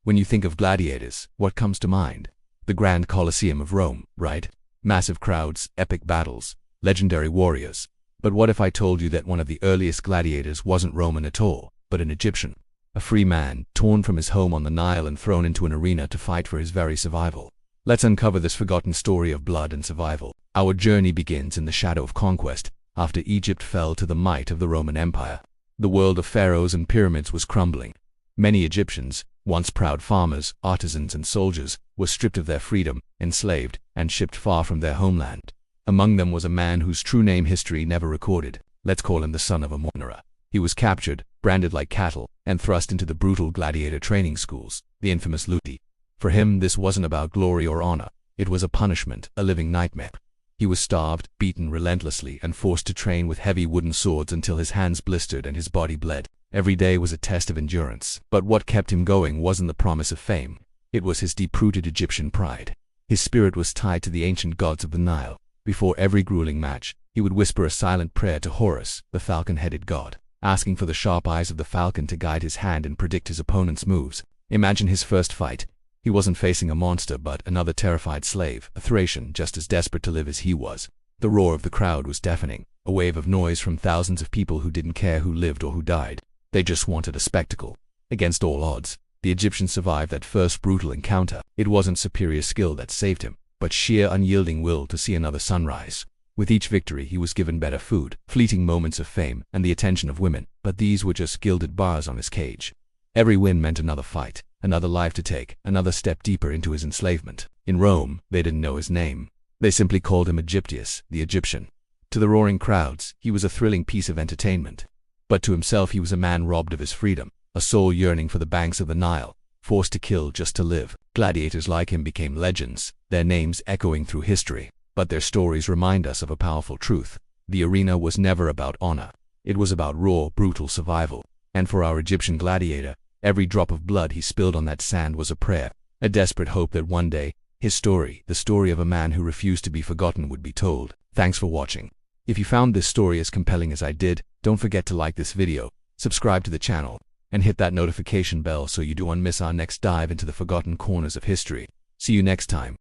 When you think of gladiators, what comes to mind? The Grand Colosseum of Rome, right? Massive crowds, epic battles, legendary warriors. But what if I told you that one of the earliest gladiators wasn't Roman at all, but an Egyptian? A free man, torn from his home on the Nile and thrown into an arena to fight for his very survival. Let's uncover this forgotten story of blood and survival. Our journey begins in the shadow of conquest, after Egypt fell to the might of the Roman Empire. The world of pharaohs and pyramids was crumbling. Many Egyptians, once proud farmers, artisans, and soldiers, were stripped of their freedom, enslaved, and shipped far from their homeland. Among them was a man whose true name history never recorded. Let's call him the son of a wanderer. He was captured, branded like cattle, and thrust into the brutal gladiator training schools, the infamous ludi. For him, this wasn't about glory or honor. It was a punishment, a living nightmare. He was starved, beaten relentlessly, and forced to train with heavy wooden swords until his hands blistered and his body bled. Every day was a test of endurance. But what kept him going wasn't the promise of fame. It was his deep-rooted Egyptian pride. His spirit was tied to the ancient gods of the Nile. Before every grueling match, he would whisper a silent prayer to Horus, the falcon-headed god, asking for the sharp eyes of the falcon to guide his hand and predict his opponent's moves. Imagine his first fight. He wasn't facing a monster but another terrified slave, a Thracian just as desperate to live as he was. The roar of the crowd was deafening, a wave of noise from thousands of people who didn't care who lived or who died. They just wanted a spectacle. Against all odds, the Egyptian survived that first brutal encounter. It wasn't superior skill that saved him, but sheer unyielding will to see another sunrise. With each victory he was given better food, fleeting moments of fame, and the attention of women, but these were just gilded bars on his cage. Every win meant another fight, another life to take, another step deeper into his enslavement. In Rome, they didn't know his name. They simply called him Egyptius, the Egyptian. To the roaring crowds, he was a thrilling piece of entertainment. But to himself he was a man robbed of his freedom, a soul yearning for the banks of the Nile, forced to kill just to live. Gladiators like him became legends, their names echoing through history. But their stories remind us of a powerful truth. The arena was never about honor. It was about raw, brutal survival. And for our Egyptian gladiator, every drop of blood he spilled on that sand was a prayer, a desperate hope that one day, his story, the story of a man who refused to be forgotten, would be told. Thanks for watching. If you found this story as compelling as I did, don't forget to like this video, subscribe to the channel, and hit that notification bell so you don't miss our next dive into the forgotten corners of history. See you next time.